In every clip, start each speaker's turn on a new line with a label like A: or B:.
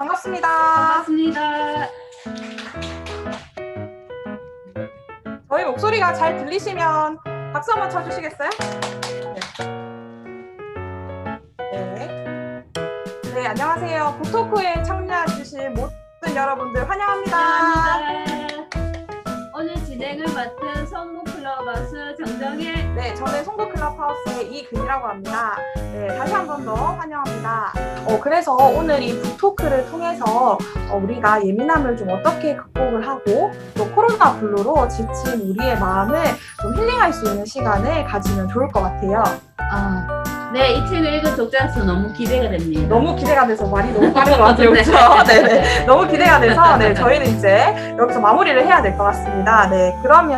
A: 반갑습니다.
B: 반갑습니다.
A: 저희 목소리가 잘 들리시면 박수 한번 쳐주시겠어요? 네. 네, 안녕하세요. 북토크에 참여해주신 모든 여러분들 환영합니다.
B: 환영합니다. 오늘 진행을 맡은 송구클럽하우스 정정혜.
A: 네, 저는 송구클럽하우스의 이금이라고 합니다. 네, 다시 한 번 더 환영합니다. 그래서 오늘 이 북토크를 통해서 우리가 예민함을 좀 어떻게 극복을 하고 또 코로나 블루로 지친 우리의 마음을 좀 힐링할 수 있는 시간을 가지면 좋을 것 같아요.
B: 네, 이 책을 읽은 독자수 너무 기대가 됩니다.
A: 너무 기대가 돼서 말이 너무 빠른 것 같아요. 그렇죠? 네, 너무 기대가 돼서 저희는 이제 여기서 마무리를 해야 될 것 같습니다. 네, 그러면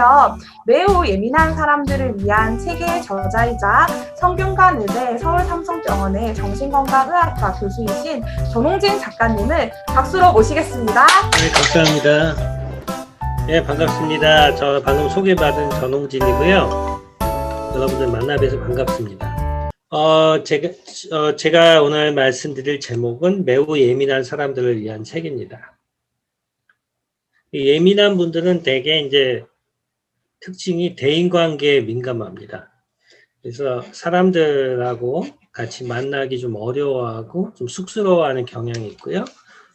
A: 매우 예민한 사람들을 위한 책의 저자이자 성균관의대 서울삼성병원의 정신건강의학과 교수이신 전홍진 작가님을 박수로 모시겠습니다.
C: 네, 감사합니다. 네, 반갑습니다. 저 방금 소개받은 전홍진이고요. 여러분들 만나 뵈서 반갑습니다. 제가 오늘 말씀드릴 제목은 매우 예민한 사람들을 위한 책입니다. 예민한 분들은 대개 이제 특징이 대인관계에 민감합니다. 그래서 사람들하고 같이 만나기 좀 어려워하고 좀 쑥스러워하는 경향이 있고요.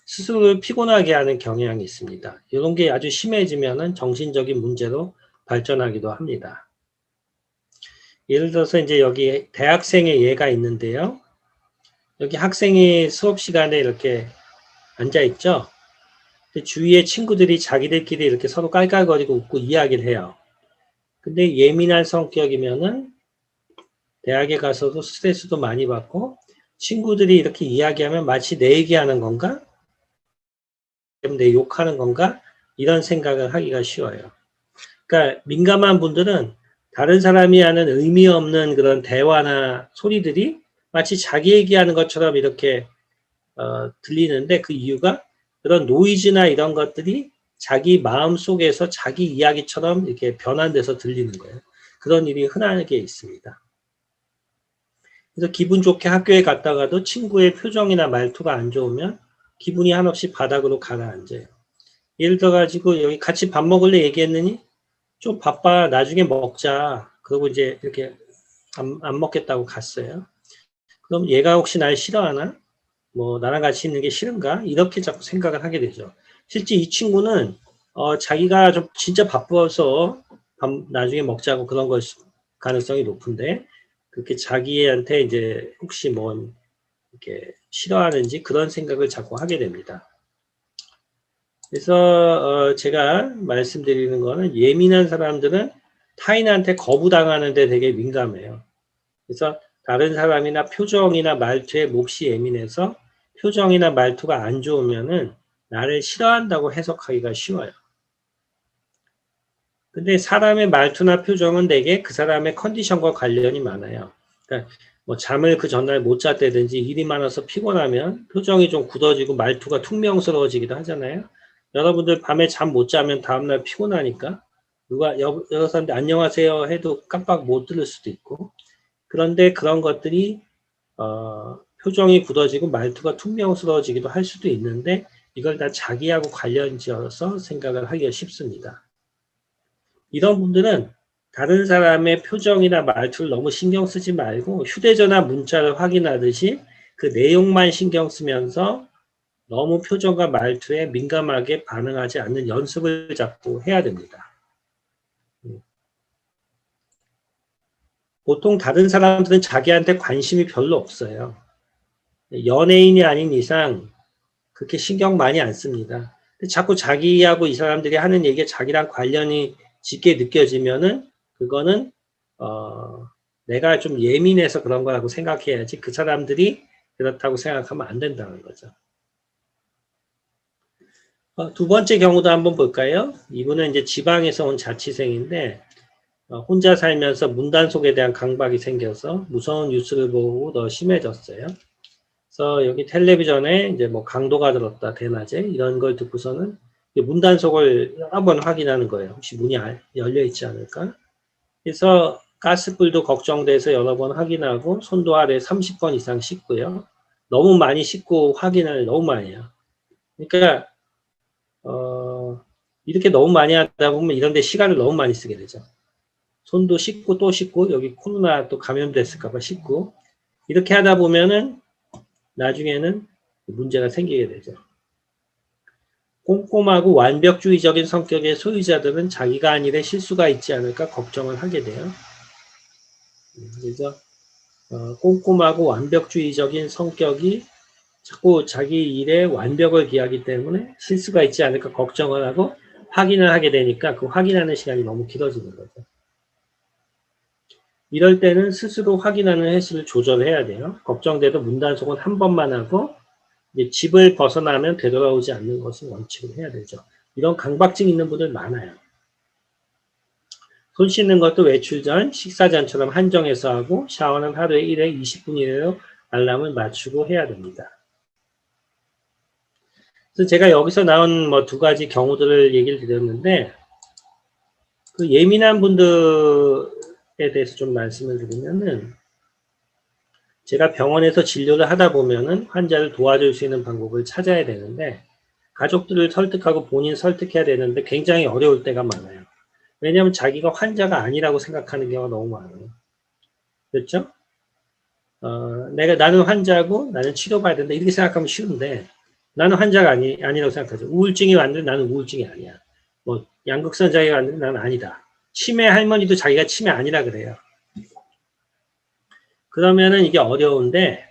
C: 스스로를 피곤하게 하는 경향이 있습니다. 이런 게 아주 심해지면은 정신적인 문제로 발전하기도 합니다. 예를 들어서 이제 여기 대학생의 예가 있는데요. 여기 학생이 수업 시간에 이렇게 앉아 있죠. 주위에 친구들이 자기들끼리 이렇게 서로 깔깔거리고 웃고 이야기를 해요. 근데 예민한 성격이면은 대학에 가서도 스트레스도 많이 받고 친구들이 이렇게 이야기하면 마치 내 얘기하는 건가? 내 욕하는 건가? 이런 생각을 하기가 쉬워요. 그러니까 민감한 분들은 다른 사람이 하는 의미 없는 그런 대화나 소리들이 마치 자기 얘기하는 것처럼 이렇게 들리는데 그 이유가 그런 노이즈나 이런 것들이 자기 마음 속에서 자기 이야기처럼 이렇게 변환돼서 들리는 거예요. 그런 일이 흔하게 있습니다. 그래서 기분 좋게 학교에 갔다가도 친구의 표정이나 말투가 안 좋으면 기분이 한없이 바닥으로 가라앉아요. 예를 들어가지고 여기 같이 밥 먹을래 얘기했느니 좀 바빠 나중에 먹자. 그러고 이제 이렇게 안 먹겠다고 갔어요. 그럼 얘가 혹시 날 싫어하나? 뭐 나랑 같이 있는 게 싫은가? 이렇게 자꾸 생각을 하게 되죠. 실제 이 친구는 자기가 좀 진짜 바빠서 나중에 먹자고 그런 걸 가능성이 높은데 그렇게 자기한테 이제 혹시 뭐 이렇게 싫어하는지 그런 생각을 자꾸 하게 됩니다. 그래서 제가 말씀드리는 거는 예민한 사람들은 타인한테 거부당하는 데 되게 민감해요. 그래서 다른 사람이나 표정이나 말투에 몹시 예민해서 표정이나 말투가 안 좋으면은 나를 싫어한다고 해석하기가 쉬워요. 근데 사람의 말투나 표정은 되게 그 사람의 컨디션과 관련이 많아요. 그러니까 뭐 잠을 그 전날 못 잤다든지 일이 많아서 피곤하면 표정이 좀 굳어지고 말투가 퉁명스러워지기도 하잖아요. 여러분들 밤에 잠 못 자면 다음날 피곤하니까 누가 여러 사람들 안녕하세요 해도 깜빡 못 들을 수도 있고 그런데 그런 것들이 표정이 굳어지고 말투가 퉁명스러워지기도 할 수도 있는데 이걸 다 자기하고 관련지어서 생각을 하기가 쉽습니다. 이런 분들은 다른 사람의 표정이나 말투를 너무 신경 쓰지 말고 휴대전화 문자를 확인하듯이 그 내용만 신경 쓰면서 너무 표정과 말투에 민감하게 반응하지 않는 연습을 자꾸 해야 됩니다. 보통 다른 사람들은 자기한테 관심이 별로 없어요. 연예인이 아닌 이상 그렇게 신경 많이 안 씁니다. 자꾸 자기하고 이 사람들이 하는 얘기가 자기랑 관련이 짙게 느껴지면은 그거는 내가 좀 예민해서 그런 거라고 생각해야지 그 사람들이 그렇다고 생각하면 안 된다는 거죠. 두 번째 경우도 한번 볼까요? 이분은 이제 지방에서 온 자취생인데 혼자 살면서 문단속에 대한 강박이 생겨서 무서운 뉴스를 보고 더 심해졌어요. 그래서 여기 텔레비전에 이제 뭐 강도가 들었다 대낮에 이런 걸 듣고서는 문단속을 여러 번 확인하는 거예요. 혹시 문이 열려 있지 않을까? 그래서 가스불도 걱정돼서 여러 번 확인하고 손도 아래 30번 이상 씻고요. 너무 많이 씻고 확인을 너무 많이 해요. 그러니까 이렇게 너무 많이 하다 보면 이런 데 시간을 너무 많이 쓰게 되죠. 손도 씻고 또 씻고 여기 코로나 또 감염됐을까 봐 씻고 이렇게 하다 보면은 나중에는 문제가 생기게 되죠. 꼼꼼하고 완벽주의적인 성격의 소유자들은 자기가 한 일에 실수가 있지 않을까 걱정을 하게 돼요. 그래서 꼼꼼하고 완벽주의적인 성격이 자꾸 자기 일에 완벽을 기하기 때문에 실수가 있지 않을까 걱정을 하고 확인을 하게 되니까 그 확인하는 시간이 너무 길어지는 거죠. 이럴 때는 스스로 확인하는 횟수를 조절해야 돼요. 걱정돼도 문단속은 한 번만 하고 이제 집을 벗어나면 되돌아오지 않는 것을 원칙으로 해야 되죠. 이런 강박증 있는 분들 많아요. 손 씻는 것도 외출 전, 식사 전처럼 한정해서 하고 샤워는 하루에 1회 20분 이내로 알람을 맞추고 해야 됩니다. 그래서 제가 여기서 나온 뭐 두 가지 경우들을 얘기를 드렸는데 그 예민한 분들에 대해서 좀 말씀을 드리면은 제가 병원에서 진료를 하다 보면은 환자를 도와줄 수 있는 방법을 찾아야 되는데 가족들을 설득하고 본인 설득해야 되는데 굉장히 어려울 때가 많아요. 왜냐하면 자기가 환자가 아니라고 생각하는 경우가 너무 많아요. 그렇죠? 나는 환자고 나는 치료받아야 된다 이렇게 생각하면 쉬운데 나는 환자가 아니라고 생각하죠. 우울증이 왔는데 나는 우울증이 아니야. 뭐 양극선 장애가 왔는데 나는 아니다. 치매 할머니도 자기가 치매 아니라 그래요. 그러면은 이게 어려운데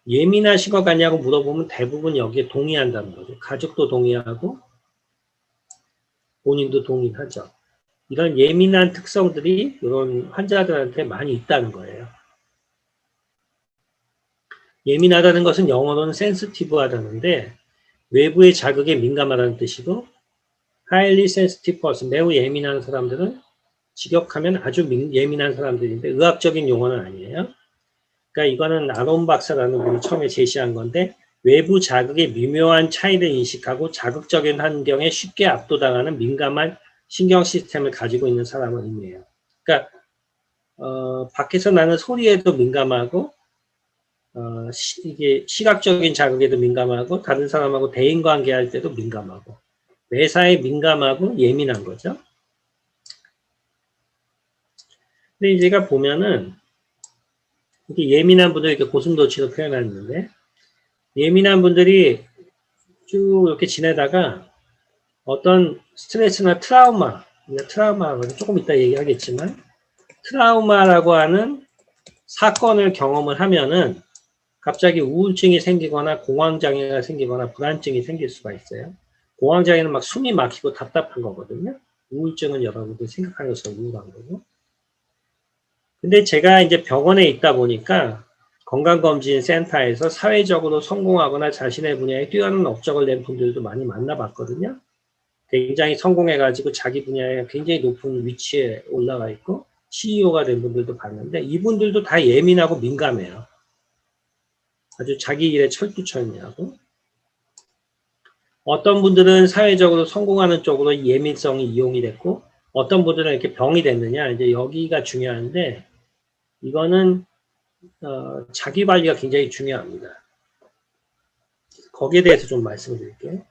C: 예민하신 것 같냐고 물어보면 대부분 여기에 동의한다는 거죠. 가족도 동의하고 본인도 동의하죠. 이런 예민한 특성들이 이런 환자들한테 많이 있다는 거예요. 예민하다는 것은 영어로는 sensitive하다는데 외부의 자극에 민감하다는 뜻이고 highly sensitive person, 매우 예민한 사람들은 직역하면 아주 예민한 사람들인데 의학적인 용어는 아니에요. 그러니까 이거는 아론 박사라는 분이 처음에 제시한 건데 외부 자극의 미묘한 차이를 인식하고 자극적인 환경에 쉽게 압도당하는 민감한 신경 시스템을 가지고 있는 사람을 의미해요. 그러니까 밖에서 나는 소리에도 민감하고 이게 시각적인 자극에도 민감하고 다른 사람하고 대인관계할 때도 민감하고 매사에 민감하고 예민한 거죠. 근데 제가 보면은 이렇게 예민한 분들 이렇게 고슴도치로 표현했는데 예민한 분들이 쭉 이렇게 지내다가 어떤 스트레스나 트라우마라고 조금 이따 얘기하겠지만 트라우마라고 하는 사건을 경험을 하면은 갑자기 우울증이 생기거나 공황장애가 생기거나 불안증이 생길 수가 있어요. 공황장애는 막 숨이 막히고 답답한 거거든요. 우울증은 여러분들 생각하는 것처럼 우울한 거고. 근데 제가 이제 병원에 있다 보니까 건강검진센터에서 사회적으로 성공하거나 자신의 분야에 뛰어난 업적을 낸 분들도 많이 만나봤거든요. 굉장히 성공해가지고 자기 분야에 굉장히 높은 위치에 올라가 있고 CEO가 된 분들도 봤는데 이분들도 다 예민하고 민감해요. 아주 자기 일에 철두철미하고 어떤 분들은 사회적으로 성공하는 쪽으로 예민성이 이용이 됐고 어떤 분들은 이렇게 병이 됐느냐 이제 여기가 중요한데 이거는 자기 관리가 굉장히 중요합니다. 거기에 대해서 좀 말씀을 드릴게요.